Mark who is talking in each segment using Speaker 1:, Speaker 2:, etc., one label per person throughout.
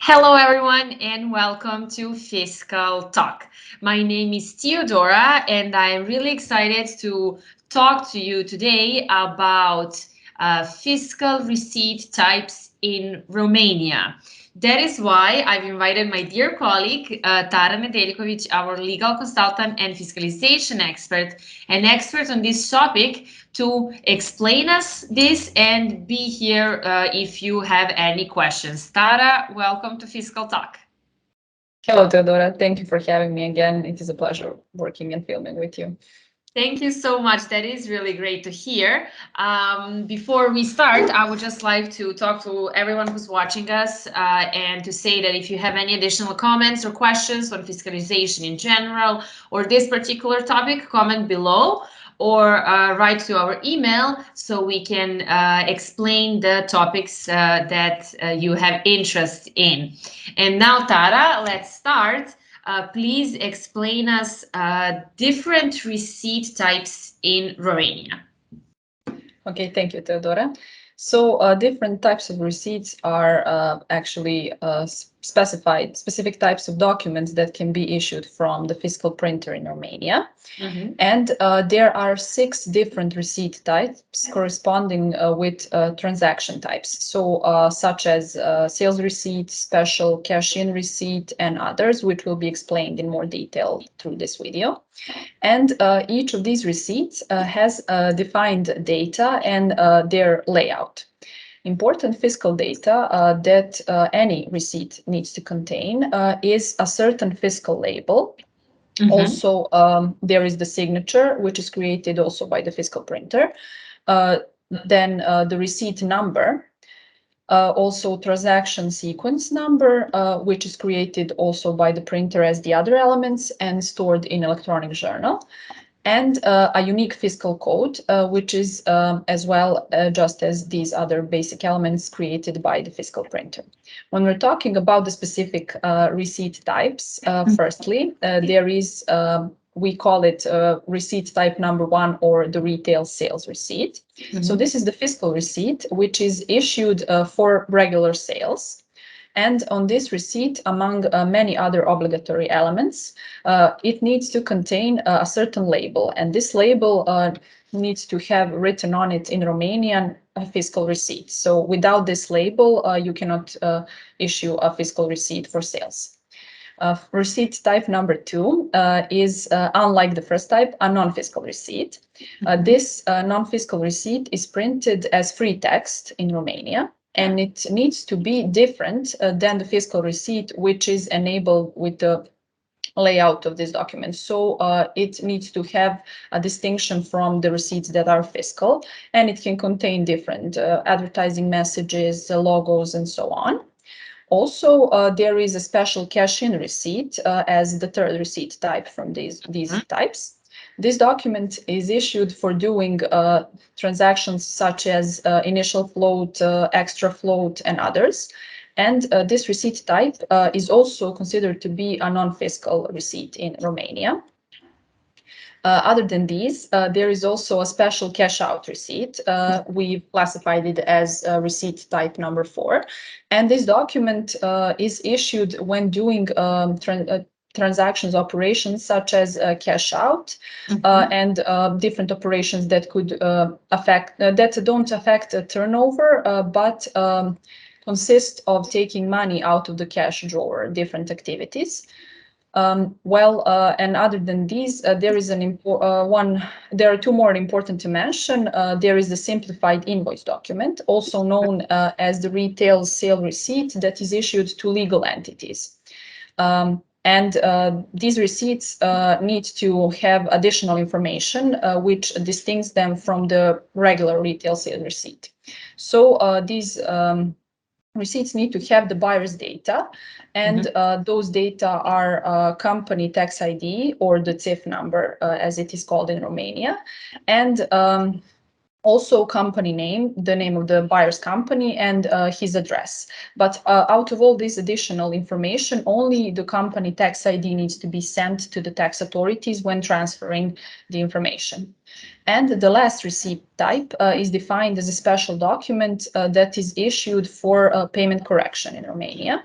Speaker 1: Hello, everyone, and welcome to Fiscal Talk. My name is Theodora, and I'm really excited to talk to you today about fiscal receipt types in Romania. That is why I've invited my dear colleague, Tara Nedeljkovic, our legal consultant and fiscalization expert, an expert on this topic, to explain us this and be here if you have any questions. Tara, welcome to Fiscal Talk.
Speaker 2: Hello, Teodora. Thank you for having me again. It is a pleasure working and filming with you.
Speaker 1: Thank you so much. That is really great to hear. Before we start, I would just like to talk to everyone who's watching us and to say that if you have any additional comments or questions on fiscalization in general or this particular topic, comment below or write to our email so we can explain the topics that you have interest in. And now, Tara, let's start. Please explain us different receipt types in Romania.
Speaker 2: Okay, thank you, Teodora. So different types of receipts are actually specific types of documents that can be issued from the fiscal printer in Romania. And there are 6 different receipt types corresponding with transaction types. So such as sales receipt, special cash-in receipt, and others, which will be explained in more detail through this video. And each of these receipts has defined data and their layout. Important fiscal data that any receipt needs to contain is a certain fiscal label. Also, there is the signature, which is created also by the fiscal printer. Then the receipt number, also transaction sequence number, which is created also by the printer as the other elements and stored in electronic journal. And a unique fiscal code, which is as well just as these other basic elements created by the fiscal printer. When we're talking about the specific receipt types, firstly, there is, we call it receipt type number 1 or the retail sales receipt. So this is the fiscal receipt, which is issued for regular sales. And on this receipt, among many other obligatory elements, it needs to contain a certain label. And this label needs to have written on it in Romanian fiscal receipt. So without this label, you cannot issue a fiscal receipt for sales. Receipt type number 2 is, unlike the first type, a non-fiscal receipt. This non-fiscal receipt is printed as free text in Romania. And it needs to be different than the fiscal receipt, which is enabled with the layout of this document. So it needs to have a distinction from the receipts that are fiscal, and it can contain different advertising messages, logos, and so on. Also, there is a special cash-in receipt as the third receipt type from these types. This document is issued for doing transactions such as initial float, extra float, and others. And this receipt type is also considered to be a non-fiscal receipt in Romania. Other than these, there is also a special cash-out receipt. We've classified it as receipt type number 4. And this document is issued when doing transactions operations such as cash out and different operations that could that don't affect turnover, but consist of taking money out of the cash drawer, different activities. And other than these, there is there are 2 more important to mention. There is the simplified invoice document, also known as the retail sale receipt, that is issued to legal entities. And these receipts need to have additional information which distinguishes them from the regular retail sale receipt. So these receipts need to have the buyer's data, and those data are company tax ID or the TIF number, as it is called in Romania, and also company name, the name of the buyer's company, and his address. But out of all this additional information, only the company tax ID needs to be sent to the tax authorities when transferring the information. And the last receipt type is defined as a special document that is issued for payment correction in Romania.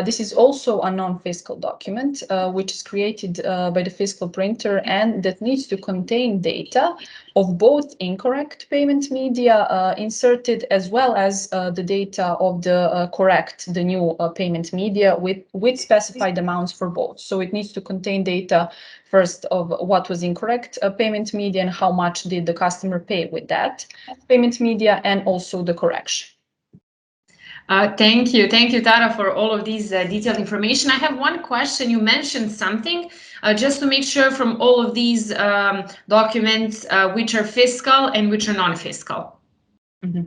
Speaker 2: This is also a non-fiscal document, which is created by the fiscal printer and that needs to contain data of both incorrect payment media inserted as well as the data of the correct, the new payment media with specified amounts for both. So it needs to contain data first of what was incorrect payment media and how much did the customer pay with that payment media, and also the correction.
Speaker 1: Thank you, Tara, for all of these detailed information. I have one question. You mentioned something, just to make sure from all of these documents, which are fiscal and which are non-fiscal.
Speaker 2: Mm-hmm.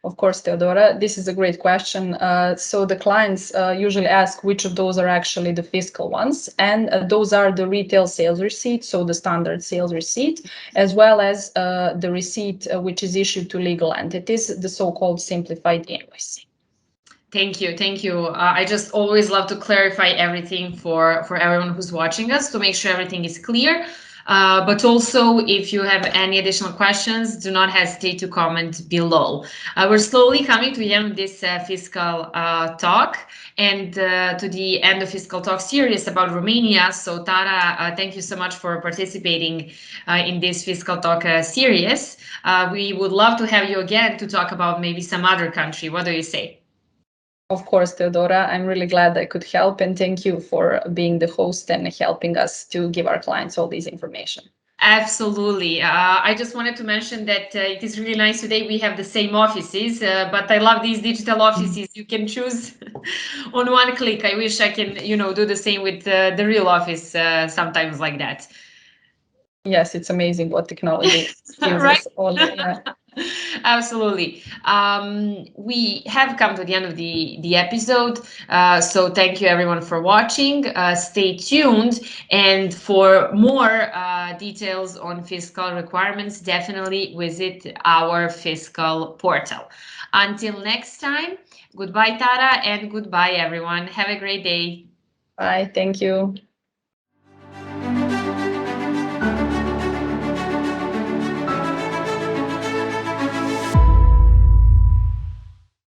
Speaker 2: Of course, Theodora, this is a great question. So the clients usually ask which of those are actually the fiscal ones, and those are the retail sales receipt, so the standard sales receipt, as well as the receipt which is issued to legal entities, the so-called simplified invoice.
Speaker 1: Thank you. I just always love to clarify everything for everyone who's watching us to make sure everything is clear. But also, if you have any additional questions, do not hesitate to comment below. We're slowly coming to the end of this fiscal talk and to the end of Fiscal Talk series about Romania. So Tara, thank you so much for participating in this Fiscal Talk series. We would love to have you again to talk about maybe some other country. What do you say?
Speaker 2: Of course, Theodora, I'm really glad I could help, and thank you for being the host and helping us to give our clients all this information.
Speaker 1: Absolutely. I just wanted to mention that it is really nice today. We have the same offices, but I love these digital offices. You can choose on one click. I wish I can, do the same with the real office sometimes like that.
Speaker 2: Yes, it's amazing what technology gives
Speaker 1: right?
Speaker 2: us all. Yeah.
Speaker 1: Absolutely. We have come to the end of the episode. So thank you everyone for watching. Stay tuned. And for more details on fiscal requirements, definitely visit our fiscal portal. Until next time, goodbye, Tara, and goodbye, everyone. Have a great day.
Speaker 2: Bye. Thank you.